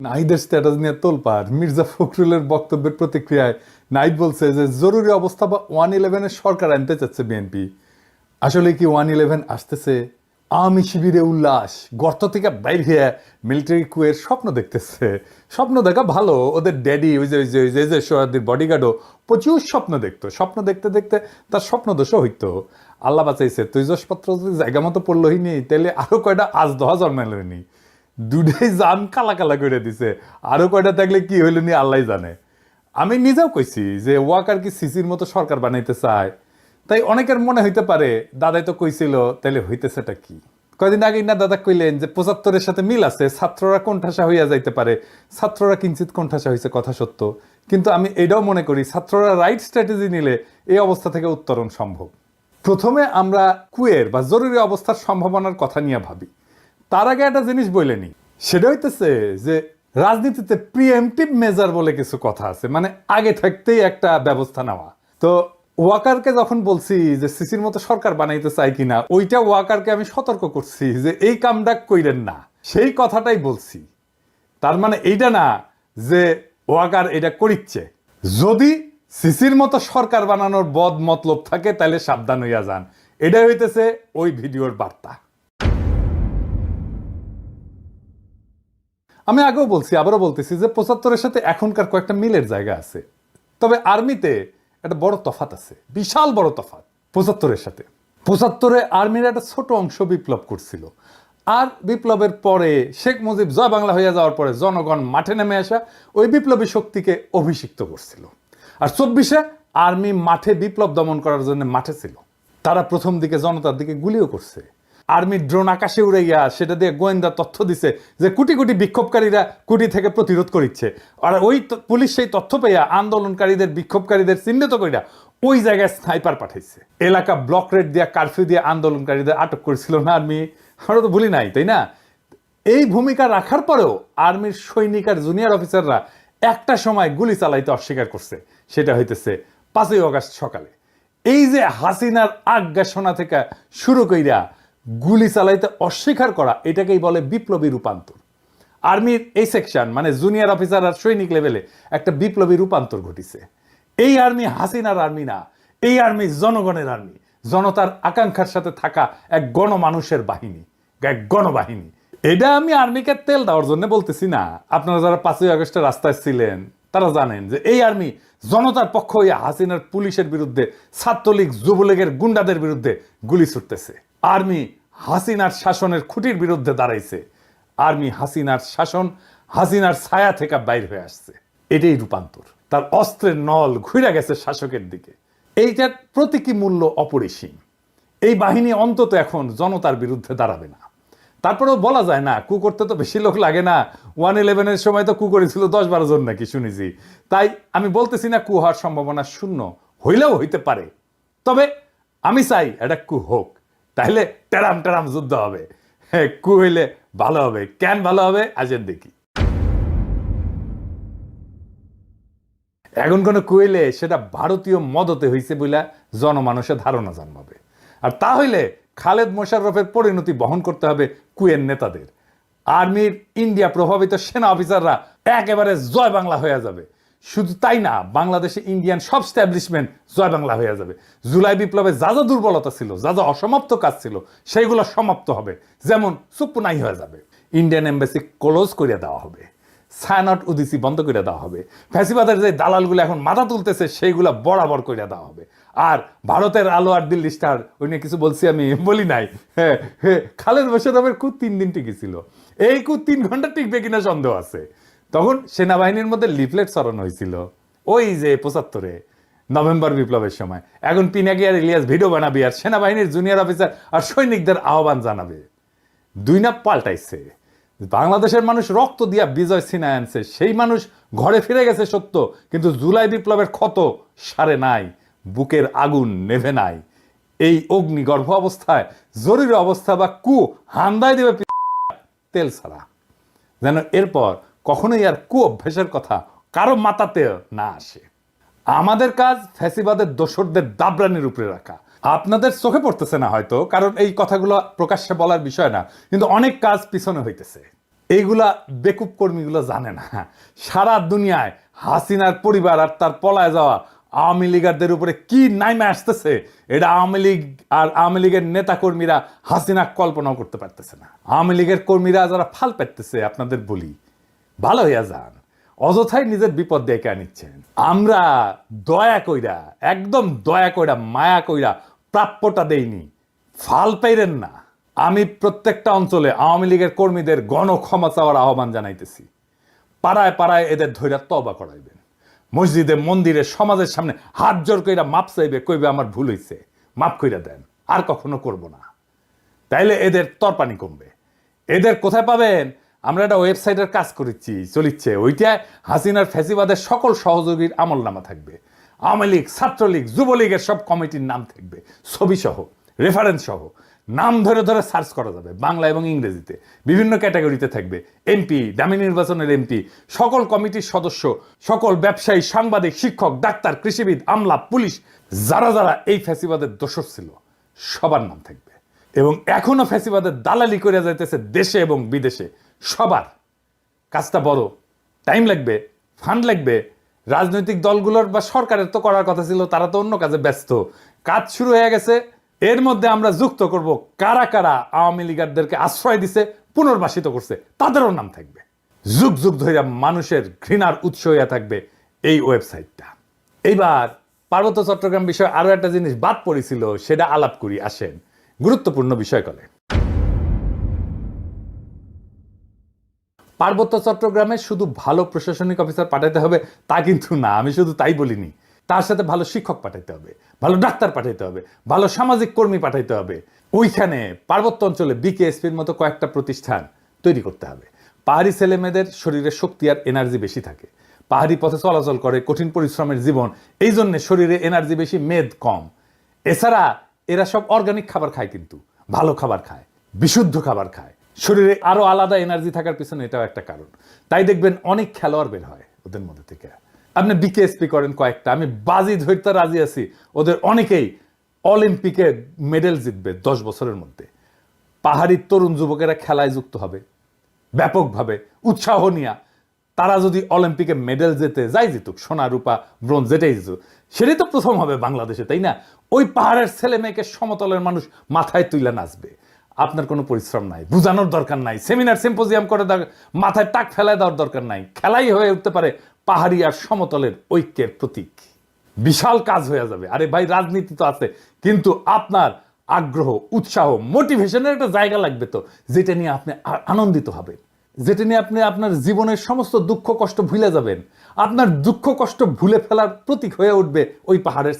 নাহিদের স্ট্যাটাস নিয়ে তোলপাড়। মির্জা ফখরুলের বক্তব্যের প্রতিক্রিয়ায় নাহিদ বলছে যে জরুরি অবস্থা বা 111-এর সরকার আনতে চাচ্ছে বিএনপি। আসলে কি 111 আসতেছে? আওয়ামী শিবিরে উল্লাস, গর্ত থেকে বাইর হয়ে মিলিটারি কুয়ের স্বপ্ন দেখতেছে। স্বপ্ন দেখা ভালো, ওদের ড্যাডি ওই যে সোহাদির বডিগার্ডও প্রচুর স্বপ্ন দেখতো। স্বপ্ন দেখতে দেখতে তার স্বপ্ন দোষও হইতো। আল্লাহ বাঁচাইছে, তৈজসপত্র যদি জায়গা মতো পড়লোই নি, তাহলে আরো কয়টা আজ দহা জন্মাইলনি। দুটাই জান কালা কালা করে দিছে। আরো কয়টা থাকলে কি হইল নি আল্লাহ জানে। আমি নিজেও কইছি যে ওয়াকার কি সিসির মতো সরকার বানাইতে চায়। তাই অনেকের মনে হইতে পারে দাদাই তো কইছিল, তাইলে হইতেছেটা কি? কয়দিন আগে না দাদা কইলেন যে 75-এর সাথে মিল আছে, ছাত্ররা কোণঠাসা হইয়া যাইতে পারে। ছাত্ররা কিঞ্চিত কোণঠাসা হইছে, কথা সত্য। কিন্তু আমি এটাও মনে করি ছাত্ররা রাইট স্ট্র্যাটেজি নিলে এই অবস্থা থেকে উত্তরণ সম্ভব। প্রথমে আমরা কুয়ের বা জরুরি অবস্থার সম্ভাবনার কথা নিয়ে ভাবি। তার আগে একটা জিনিস বইলেনি, সেটা হইতেছে যে রাজনীতিতে প্রিএমটিভ মেজার বলে কিছু কথা আছে, মানে আগে থাকতেই একটা ব্যবস্থা নেওয়া। তো ওয়াকারকে যখন বলছি যে সিসির মতো সরকার বানাইতে চাই কিনা, ওইটা ওয়াকারকে আমি সতর্ক করছি যে এই কামটা কইরেন না, সেই কথাটাই বলছি। তার মানে এইটা না যে ওয়াকার এটা করিচ্ছে। যদি সিসির মতো সরকার বানানোর বদ মতলব থাকে তাহলে সাবধান হইয়া যান। এটাই হইতেছে ওই ভিডিওর বার্তা। আমি আগেও বলছি, আবারও বলতেছি যে 75-এর সাথে এখনকার কয়েকটা মিলের জায়গা আছে। তবে আর্মিতে একটা বড় তফাত আছে, বিশাল বড় তফাত 75-এর সাথে। 75-এ আর্মির একটা ছোট অংশ বিপ্লব করছিল, আর বিপ্লবের পরে শেখ মুজিব জয় বাংলা হইয়া যাওয়ার পরে জনগণ মাঠে নেমে আসা ওই বিপ্লবী শক্তিকে অভিষিক্ত করছিল। আর 24-এ আর্মি মাঠে বিপ্লব দমন করার জন্য মাঠে ছিল। তারা প্রথম দিকে জনতার দিকে গুলিও করছে। আর্মির ড্রোন আকাশে উড়ে গিয়া সেটা দিয়ে গোয়েন্দা তথ্য দিছে যে কোটি কোটি বিক্ষোভকারীরা কুটি থেকে প্রতিরোধ করিচ্ছে। আর ওই পুলিশ সেই তথ্য পেয়ে আন্দোলনকারীদের বিক্ষোভকারীদের চিহ্নিত কইরা ওই জায়গায় স্নাইপার পাঠাইছে। এলাকা ব্লক রেড দিয়া কারফিউ দিয়ে আন্দোলনকারীদের আটক করেছিল না আর্মি? আমরা তো ভুলি নাই, তাই না? এই ভূমিকা রাখার পরেও আর্মির সৈনিক আর জুনিয়র অফিসাররা একটা সময় গুলি চালাইতে অস্বীকার করছে। সেটা হইতেছে 5ই আগস্ট সকালে। এই যে হাসিনার আজ্ঞাসনা থেকে শুরু কইরা গুলি চালাইতে অস্বীকার করা, এটাকেই বলে বিপ্লবী রূপান্তর। আর্মির এই সেকশন মানে জুনিয়র অফিসার আর সৈনিক লেভেলে একটা বিপ্লবী রূপান্তর ঘটিছে। এই আর্মি হাসিনার আর্মি না, এই আর্মি জনগণের আর্মি, জনতার আকাঙ্ক্ষার সাথে থাকা এক গণমানুষের বাহিনী, এক গণবাহিনী। এটা আমি আর্মিকে তেল দেওয়ার জন্য বলতেছি না। আপনারা যারা 5ই আগস্টে রাস্তায় ছিলেন তারা জানেন যে এই আর্মি জনতার পক্ষ হইয়া হাসিনার পুলিশের বিরুদ্ধে, ছাত্রলীগ যুবলীগের গুন্ডাদের বিরুদ্ধে গুলি ছুটতেছে। আর্মি হাসিনার শাসনের খুঁটির বিরুদ্ধে দাঁড়াইছে। আর্মি হাসিনার শাসন, হাসিনার ছায়া থেকে বাইর হয়ে আসছে। এটাই রূপান্তর। তার অস্ত্রের নল ঘুরে গেছে শাসকের দিকে। এইটার প্রতীকী মূল্য অপরিসীম। এই বাহিনী অন্তত এখন জনতার বিরুদ্ধে দাঁড়াবে না। তারপরেও বলা যায় না, কু করতে তো বেশি লোক লাগে না। 111-এর সময় তো কু করেছিল 10-12 জন নাকি শুনেছি। তাই আমি বলতেছি না কু হওয়ার সম্ভাবনা শূন্য, হইলেও হইতে পারে। তবে আমি চাই এটা কু হোক, তাহলে টেরাম টেরাম যুদ্ধ হবে। হ্যাঁ, কু হইলে ভালো হবে। কেন ভালো হবে আজের দেখি। এখন কোনো কু হইলে সেটা ভারতীয় মদতে হইছে বলে জনমানুষের ধারণা জন্মাবে। আর তা হইলে খালেদ মোশাররফের পরিণতি বহন করতে হবে কুয়ের নেতাদের। আর্মির ইন্ডিয়া প্রভাবিত সেনা অফিসাররা একেবারে জয় বাংলা হয়ে যাবে। শুধু তাই না, বাংলাদেশে ইন্ডিয়ান সব স্ট্যাবলিশমেন্ট জয় বাংলা হয়ে যাবে। জুলাই বিপ্লবে যা যা দুর্বলতা ছিল, যা যা অসমাপ্ত কাজ ছিল, সেইগুলো সমাপ্ত হবে। যেমন সুপুনাই হয়ে যাবে। ইন্ডিয়ান এম্বাসি ক্লোজ করে দেওয়া হবে। ছায়ানট উদিসি বন্ধ করে দেওয়া হবে। ফ্যাসিবাদের যে দালালগুলো এখন মাথা তুলতেছে সেইগুলো বরাবর করে দেওয়া হবে। আর ভারতের আলো আর দিল্লি স্টার, ওই নিয়ে কিছু বলছি আমি? বলি নাই। হ্যাঁ হ্যাঁ, খালেদ মোশাররফের কু 3 দিন টিকেছিল। এই কু 3 ঘন্টা টিকবে কিনা সন্দেহ আছে। তখন সেনাবাহিনীর মধ্যে লিফলেট ছড়ানো হয়েছিল, ওই যে 75-এ নভেম্বর বিপ্লবের সময়। এখন পিনাকি আর ইলিয়াস ভিডিও বানাবি আর সেনাবাহিনীর জুনিয়র অফিসার আর সৈনিকদের আহ্বান জানাবে। দুই না পাল্টাইছে। বাংলাদেশের মানুষ রক্ত দিয়া বিজয় ছিনায় আনছে, সেই মানুষ ঘরে ফিরে গেছে সত্য, কিন্তু জুলাই বিপ্লবের ক্ষত সারে নাই, বুকের আগুন নেভে নাই। এই অগ্নিগর্ভ অবস্থায় জরুরি অবস্থা বা কু হান্দায় দেবে তেল ছাড়া, যেন এরপর কখনোই আর কু অভ্যাসের কথা কারো মাথাতে না আসে। আমাদের কাজ ফ্যাসিবাদের দোসরদের দাবরানির উপরে রাখা। আপনাদের চোখে পড়তেছে না হয়তো, কারণ এই কথাগুলো প্রকাশ্যে বলার বিষয় না, কিন্তু অনেক কাজ পিছনে হইতেছে। এইগুলা বেকুব কর্মীগুলো জানে না সারা দুনিয়ায় হাসিনার পরিবার আর তার পলায় যাওয়া আওয়ামী লীগারদের উপরে কি নাইমে আসতেছে এটা আওয়ামী লীগ আর আওয়ামী লীগের নেতা কর্মীরা হাসিনা কল্পনাও করতে পারতেছে না। আওয়ামী লীগের কর্মীরা যারা ফাল পেতেছে আপনাদের বলি ভালো হইয়া যান, অযথাই নিজের বিপদ ডেকে আনিচ্ছেন। আমরা দয়া কইরা, একদম দয়া কইরা, মায়া কইরা প্রাপ্যটা দেইনি, ফাল পাইরেন না। আমি প্রত্যেকটা অঞ্চলে আওয়ামী লীগের কর্মীদের গণ ক্ষমা চাওয়ার আহ্বান জানাইতেছি। পাড়ায় পাড়ায় এদের ধৈর্য তওবা করাইবেন, মসজিদে মন্দিরে সমাজের সামনে হাত জোর কইরা মাপ চাইবে, কইবে আমার ভুল হইছে, মাপ কইরা দেন, আর কখনো করব না। তাইলে এদের তরপানি কমবে। এদের কোথায় পাবেন? আমরা একটা ওয়েবসাইটের কাজ করেছি, চলিচ্ছে, ওইটায় হাসিনার ফ্যাসিবাদের সকল সহযোগীর আমলনামা থাকবে। আওয়ামী লীগ, ছাত্রলীগ, যুবলীগের সব কমিটির নাম থাকবে, ছবি সহ, রেফারেন্স সহ, নাম ধরে ধরে সার্চ করা যাবে, বাংলা এবং ইংরেজিতে বিভিন্ন ক্যাটাগরিতে থাকবে। এমপি, দামি নির্বাচনের এমপি, সকল কমিটির সদস্য, সকল ব্যবসায়ী, সাংবাদিক, শিক্ষক, ডাক্তার, কৃষিবিদ, আমলা, পুলিশ, যারা যারা এই ফ্যাসিবাদের দোষর ছিল সবার নাম থাকবে। এবং এখনো ফ্যাসিবাদের দালালি করে যাইতেছে দেশে এবং বিদেশে, সবার। কাজটা বড়, টাইম লাগবে, ফান্ড লাগবে। রাজনৈতিক দলগুলোর বা সরকারের তো করার কথা ছিল, তারা তো অন্য কাজে ব্যস্ত। কাজ শুরু হয়ে গেছে। এর মধ্যে আমরা যুক্ত করব কারা কারা আওয়ামী লীগারদেরকে আশ্রয় দিছে, পুনর্বাসিত করছে, তাদেরও নাম থাকবে। যুগ যুগ ধরে মানুষের ঘৃণার উৎস হইয়া থাকবে এই ওয়েবসাইটটা। এইবার পার্বত্য চট্টগ্রাম বিষয়ে আরো একটা জিনিস বাদ পড়েছিল, সেটা আলাপ করি, আসেন। গুরুত্বপূর্ণ বিষয় কলে পার্বত্য চট্টগ্রামে শুধু ভালো প্রশাসনিক অফিসার পাঠাইতে হবে তা কিন্তু না, আমি শুধু তাই বলিনি। তার সাথে ভালো শিক্ষক পাঠাইতে হবে, ভালো ডাক্তার পাঠাইতে হবে, ভালো সামাজিক কর্মী পাঠাইতে হবে। ওইখানে পার্বত্য অঞ্চলে বিকেএসপির মতো কয়েকটা প্রতিষ্ঠান তৈরি করতে হবে। পাহাড়ি ছেলে মেয়েদের শরীরে শক্তি আর এনার্জি বেশি থাকে, পাহাড়ি পথে চলাচল করে, কঠিন পরিশ্রমের জীবন, এই জন্য শরীরে এনার্জি বেশি, মেদ কম। এছাড়া এরা সব অর্গানিক খাবার খায়, কিন্তু ভালো খাবার খায়, বিশুদ্ধ খাবার খায়, শরীরে আরো আলাদা এনার্জি থাকার পিছনে এটাও একটা কারণ। তাই দেখবেন অনেক খেলোয়াড় বের হয় ওদের মধ্যে থেকে। আপনি বিকেএসপি করেন কয়েকটা, আমি বাজি ধরতে রাজি আছি, ওদের অনেকেই অলিম্পিকে মেডেল জিতবে 10 বছরের মধ্যে। পাহাড়ি তরুণ যুবকেরা খেলায় যুক্ত হবে ব্যাপকভাবে, উৎসাহ নিয়া। তারা যদি অলিম্পিকে মেডেল জেতে, যাই জিতুক, সোনা, রূপা, ব্রোঞ্জ, যেটাই জিতুক, সেটাই তো প্রথম হবে বাংলাদেশে, তাই না? ওই পাহাড়ের ছেলে মেয়েকে সমতলের মানুষ মাথায় তুইলা নাচবে। আপনার কোনো পরিশ্রম নাই, বুঝানোর দরকার নাই, সেমিনার সিম্পোজিয়াম করে মাথায় টাক ফেলায় দেওয়ার দরকার নাই। খেলাই হয়ে উঠতে পারে পাহাড়ি আর সমতলের ঐক্যের প্রতীক। বিশাল কাজ হয়ে যাবে। আরে ভাই, রাজনীতি তো আছে, কিন্তু আপনার আগ্রহ, উৎসাহ, মোটিভেশনের একটা জায়গা লাগবে তো, যেটা নিয়ে আপনি আনন্দিত হবেন, যেটা নিয়ে আপনি আপনার জীবনের সমস্ত দুঃখ কষ্ট ভুলে যাবেন। আপনার দুঃখ কষ্ট ভুলে ফেলার প্রতীক হয়ে উঠবে ওই পাহাড়ের